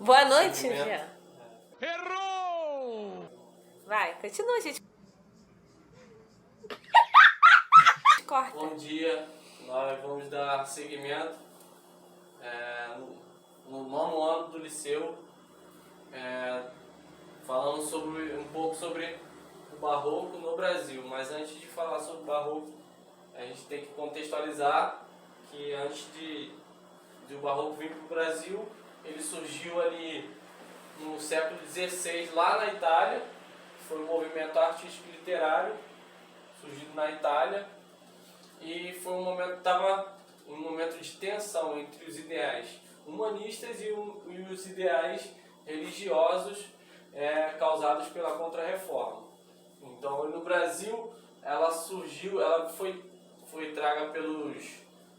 Boa noite, segmento. Jean. Errou! Vai, continua, gente. Corta. Bom dia, nós vamos dar seguimento no nono ano do liceu, falando um pouco sobre o barroco no Brasil. Mas antes de falar sobre o barroco, a gente tem que contextualizar que antes de o barroco vir para o Brasil, ele surgiu ali no século XVI, lá na Itália. Foi um movimento artístico e literário surgido na Itália, e foi estava um momento de tensão entre os ideais humanistas e os ideais religiosos causados pela Contra-Reforma. Então, no Brasil, ela foi traga pelos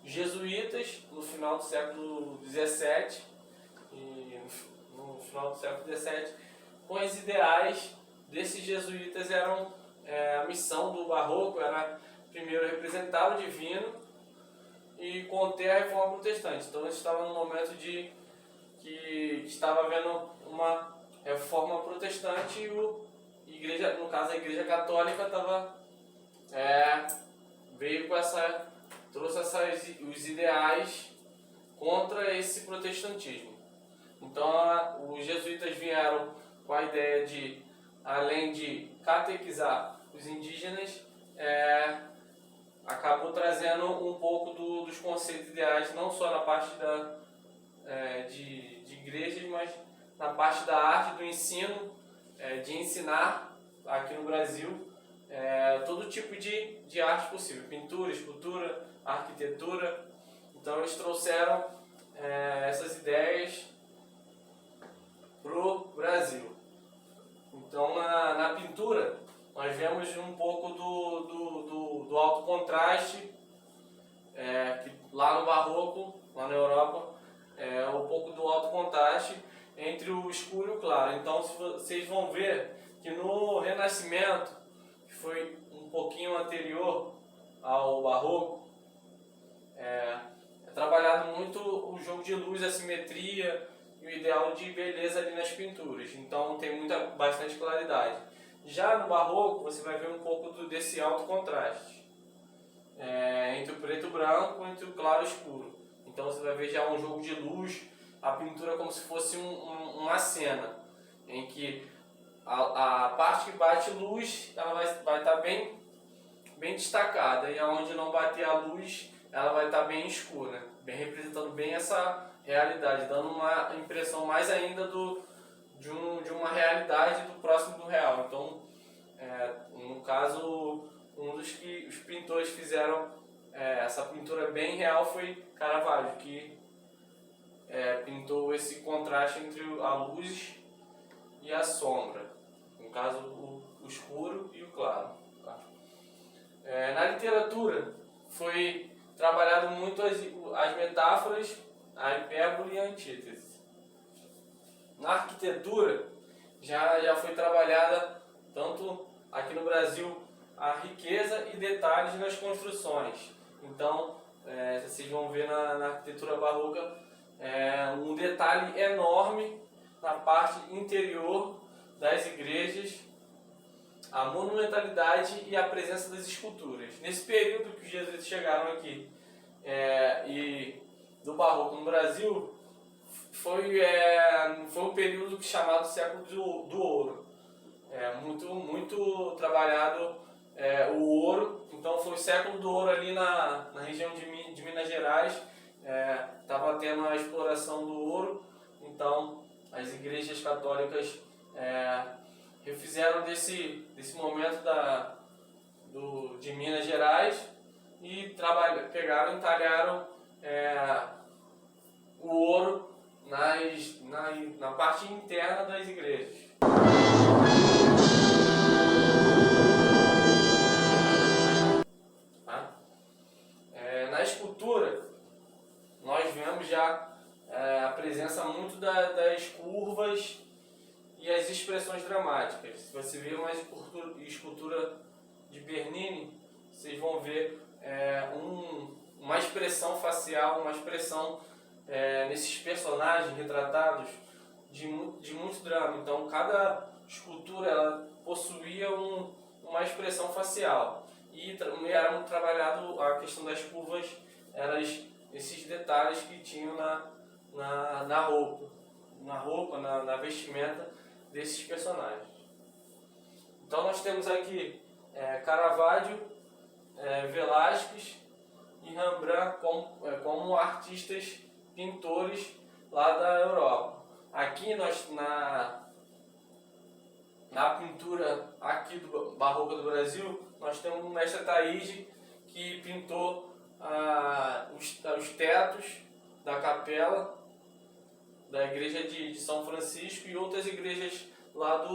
jesuítas no final do século XVII, e no final do século XVII, com os ideais desses jesuítas a missão do barroco era primeiro representar o divino e conter a reforma protestante. Então eles estavam num momento que estava havendo uma reforma protestante e no caso a Igreja Católica trouxe os ideais contra esse protestantismo. Então os jesuítas vieram com a ideia de, além de catequizar os indígenas, acabou trazendo um pouco dos conceitos ideais, não só na parte de igrejas, mas na parte da arte, do ensino, de ensinar aqui no Brasil todo tipo de arte possível, pintura, escultura, arquitetura. Então eles trouxeram essas ideias para o Brasil. Então na pintura nós vemos um pouco do alto contraste, que lá no barroco, lá na Europa, um pouco do alto contraste entre o escuro e o claro. Então vocês vão ver que no Renascimento, que foi um pouquinho anterior ao barroco, é trabalhado muito o jogo de luz, a simetria e o ideal de beleza ali nas pinturas. Então tem bastante claridade. Já no barroco você vai ver um pouco desse alto contraste entre o preto e o branco, entre o claro e o escuro. Então você vai ver já um jogo de luz, a pintura como se fosse uma cena, em que a parte que bate luz ela vai estar bem destacada, e aonde não bater a luz ela vai estar bem escura, bem representando bem essa realidade, dando uma impressão mais ainda de uma realidade do próximo do real. Então, no caso, um dos que os pintores fizeram essa pintura bem real foi Caravaggio, que pintou esse contraste entre a luz e a sombra, no caso o escuro e o claro. Tá? Na literatura foi trabalhado muito as metáforas, a hipérbole e a antítese. Na arquitetura já foi trabalhada, tanto aqui no Brasil, a riqueza e detalhes nas construções. Então, vocês vão ver na arquitetura barroca um detalhe enorme na parte interior das igrejas, a monumentalidade e a presença das esculturas. Nesse período que os jesuítas chegaram aqui e do barroco no Brasil, foi um período chamado século do ouro. Muito trabalhado o ouro. Então foi o século do ouro ali na região de Minas Gerais. Estava tendo a exploração do ouro. Então as igrejas católicas refizeram desse momento de Minas Gerais e pegaram e entalharam o ouro na parte interna das igrejas. Tá? Na escultura, nós vemos já a presença muito das curvas e as expressões dramáticas. Se você ver uma escultura de Bernini, vocês vão ver uma expressão facial, uma expressão nesses personagens retratados de muito drama. Então cada escultura ela possuía uma expressão facial e era muito trabalhado a questão das curvas, eram esses detalhes que tinham na roupa, na vestimenta desses personagens. Então nós temos aqui Caravaggio, Velázquez e Rembrandt como artistas pintores lá da Europa. Aqui na pintura aqui do Barroco do Brasil, nós temos o mestre Ataíde, que pintou os tetos da capela da igreja de São Francisco e outras igrejas lá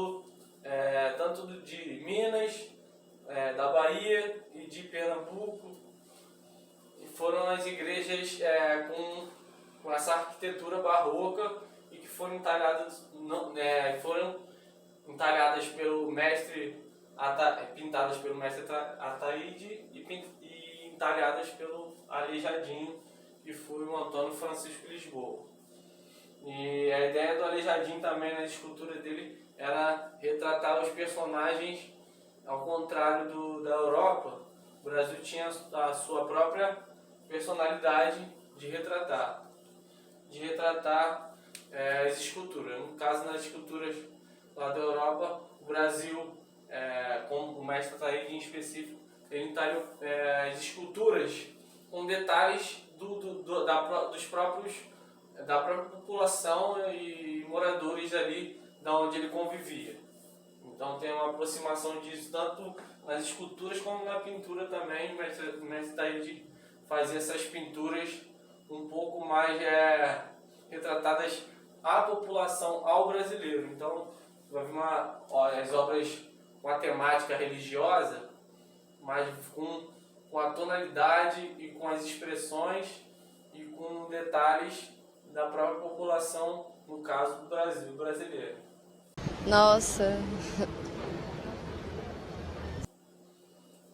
tanto de Minas, da Bahia e de Pernambuco. E foram as igrejas com essa arquitetura barroca e que foram entalhadas pelo mestre pintadas pelo mestre Ataíde e entalhadas pelo Aleijadinho, que foi o Antônio Francisco Lisboa. E a ideia do Aleijadinho também nas esculturas dele era retratar os personagens ao contrário da Europa. O Brasil tinha a sua própria personalidade de retratar as esculturas. No caso, nas esculturas lá da Europa, o Brasil, como o mestre Ataíde em específico, ele entalhou as esculturas com detalhes da própria população e moradores ali da onde ele convivia. Então tem uma aproximação disso tanto nas esculturas como na pintura também. O mestre Ataíde fazia essas pinturas um pouco mais retratadas à população, ao brasileiro. Então vai ver as obras com a temática religiosa, mas com a tonalidade e com as expressões e com detalhes da própria população, no caso do Brasil brasileiro. Nossa!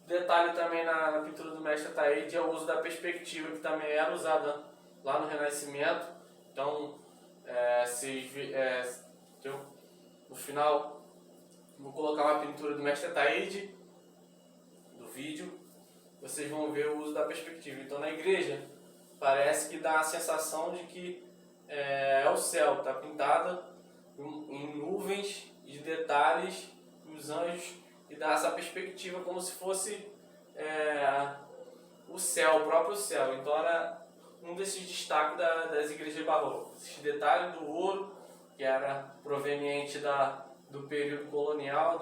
Detalhe também na pintura do mestre Ataíde é o uso da perspectiva, que também era usada lá no Renascimento. Então, no final, vou colocar uma pintura do mestre Ataíde do vídeo, vocês vão ver o uso da perspectiva. Então, na igreja, parece que dá a sensação de que é o céu, está pintada em nuvens de detalhes, os anjos, e dá essa perspectiva como se fosse o céu, o próprio céu. Então era um desses destaques das igrejas barrocas. Esse detalhe do ouro, que era proveniente do período colonial,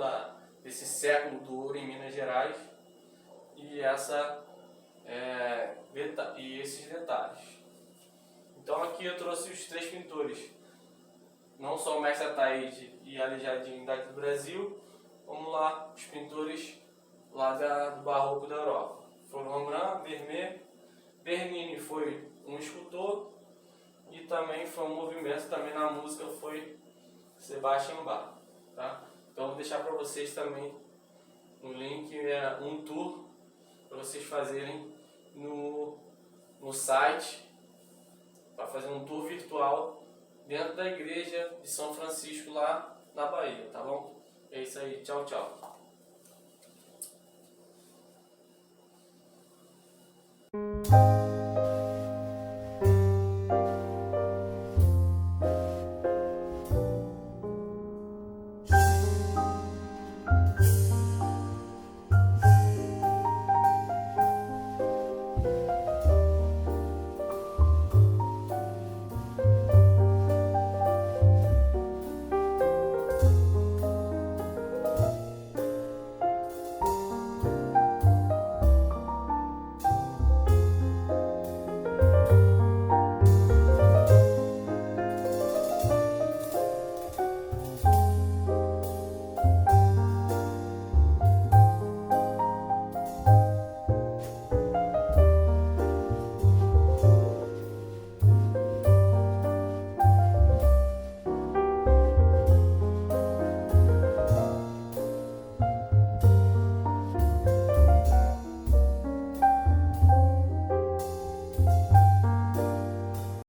desse século do ouro em Minas Gerais, e esses detalhes. Então aqui eu trouxe os três pintores, não só o mestre Ataíde e Aleijadinho daqui do Brasil, como lá os pintores lá do Barroco da Europa. Foram Rembrandt, Vermeer, Bernini foi um escultor e também foi um movimento, também na música foi Sebastian Bach. Tá? Então vou deixar para vocês também um link, um tour para vocês fazerem no site, para fazer um tour virtual dentro da igreja de São Francisco lá na Bahia, tá bom? É isso aí, tchau, tchau.